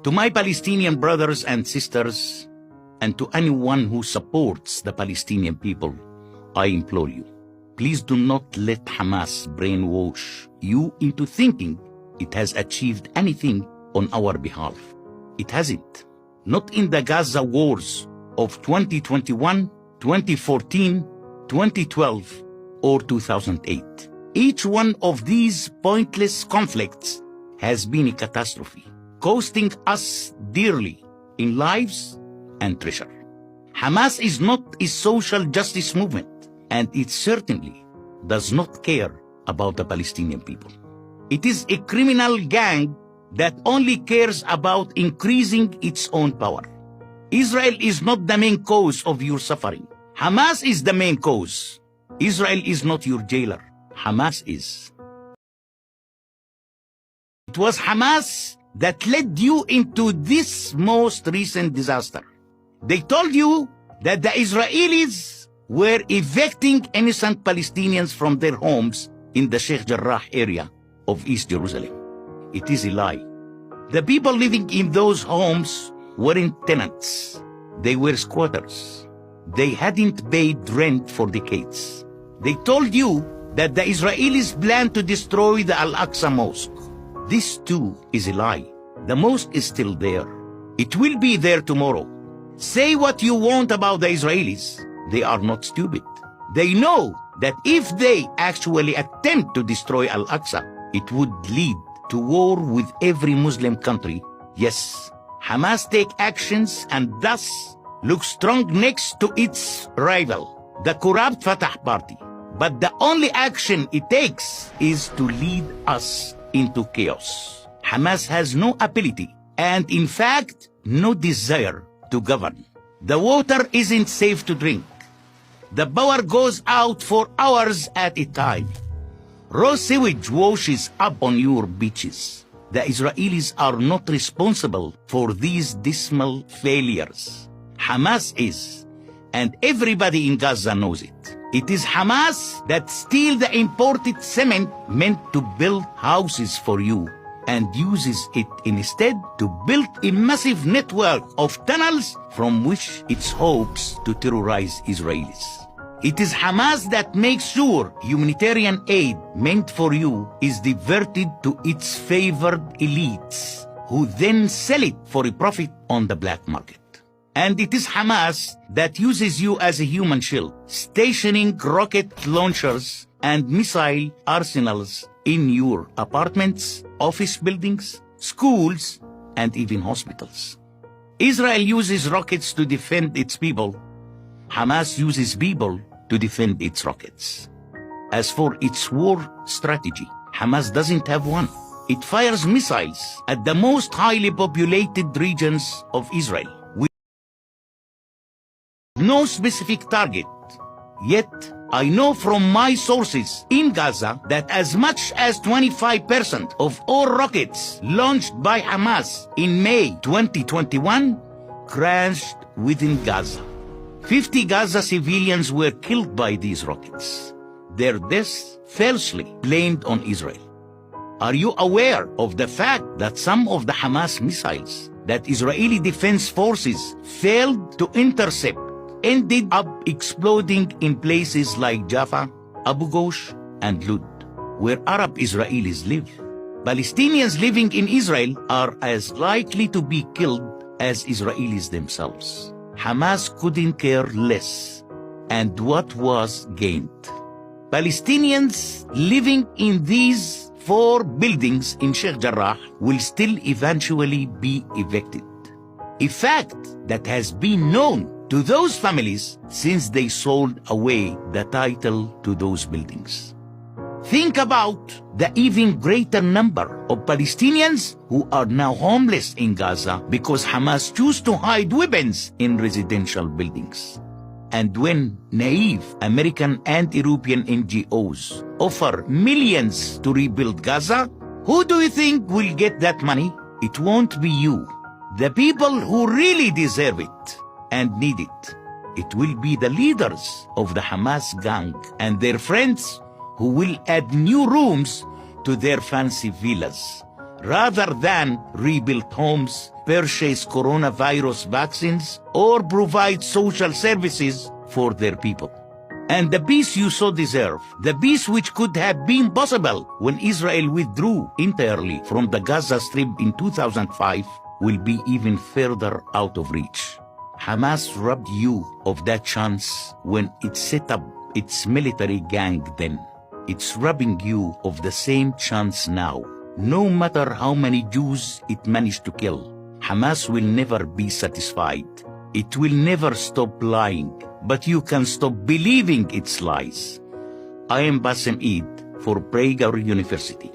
To my Palestinian brothers and sisters, and to anyone who supports the Palestinian people, I implore you, please do not let Hamas brainwash you into thinking it has achieved anything on our behalf. It hasn't. Not in the Gaza wars of 2021, 2014, 2012, or 2008. Each one of these pointless conflicts has been a catastrophe, costing us dearly in lives and treasure. Hamas is not a social justice movement, and it certainly does not care about the Palestinian people. It is a criminal gang that only cares about increasing its own power. Israel is not the main cause of your suffering. Hamas is the main cause. Israel is not your jailer. Hamas is. It was Hamas that led you into this most recent disaster. They told you that the Israelis were evicting innocent Palestinians from their homes in the Sheikh Jarrah area of East Jerusalem. It is a lie. The people living in those homes weren't tenants. They were squatters. They hadn't paid rent for decades. They told you that the Israelis planned to destroy the Al-Aqsa Mosque. This too is a lie. The mosque is still there. It will be there tomorrow. Say what you want about the Israelis. They are not stupid. They know that if they actually attempt to destroy Al-Aqsa, it would lead to war with every Muslim country. Yes, Hamas take actions and thus look strong next to its rival, the corrupt Fatah party. But the only action it takes is to lead us into chaos. Hamas has no ability and, in fact, no desire to govern. The water isn't safe to drink. The power goes out for hours at a time. Raw sewage washes up on your beaches. The Israelis are not responsible for these dismal failures. Hamas is, and everybody in Gaza knows it. It is Hamas that steals the imported cement meant to build houses for you and uses it instead to build a massive network of tunnels from which it hopes to terrorize Israelis. It is Hamas that makes sure humanitarian aid meant for you is diverted to its favored elites, who then sell it for a profit on the black market. And it is Hamas that uses you as a human shield, stationing rocket launchers and missile arsenals in your apartments, office buildings, schools, and even hospitals. Israel uses rockets to defend its people. Hamas uses people to defend its rockets. As for its war strategy, Hamas doesn't have one. It fires missiles at the most highly populated regions of Israel with no specific target. Yet, I know from my sources in Gaza that as much as 25% of all rockets launched by Hamas in May 2021 crashed within Gaza. 50 Gaza civilians were killed by these rockets. Their deaths falsely blamed on Israel. Are you aware of the fact that some of the Hamas missiles that Israeli defense forces failed to intercept ended up exploding in places like Jaffa, Abu Ghosh, and Lud, where Arab Israelis live? Palestinians living in Israel are as likely to be killed as Israelis themselves. Hamas couldn't care less, and what was gained? Palestinians living in these 4 buildings in Sheikh Jarrah will still eventually be evicted. A fact that has been known to those families since they sold away the title to those buildings. Think about the even greater number of Palestinians who are now homeless in Gaza because Hamas choose to hide weapons in residential buildings. And when naive American and European NGOs offer millions to rebuild Gaza, who do you think will get that money? It won't be you. The people who really deserve it and need it. It will be the leaders of the Hamas gang and their friends who will add new rooms to their fancy villas, rather than rebuild homes, purchase coronavirus vaccines, or provide social services for their people. And the peace you so deserve, the peace which could have been possible when Israel withdrew entirely from the Gaza Strip in 2005, will be even further out of reach. Hamas robbed you of that chance when it set up its military gang then. It's robbing you of the same chance now. No matter how many Jews it managed to kill, Hamas will never be satisfied. It will never stop lying, but you can stop believing its lies. I am Bassem Eid for Prager University.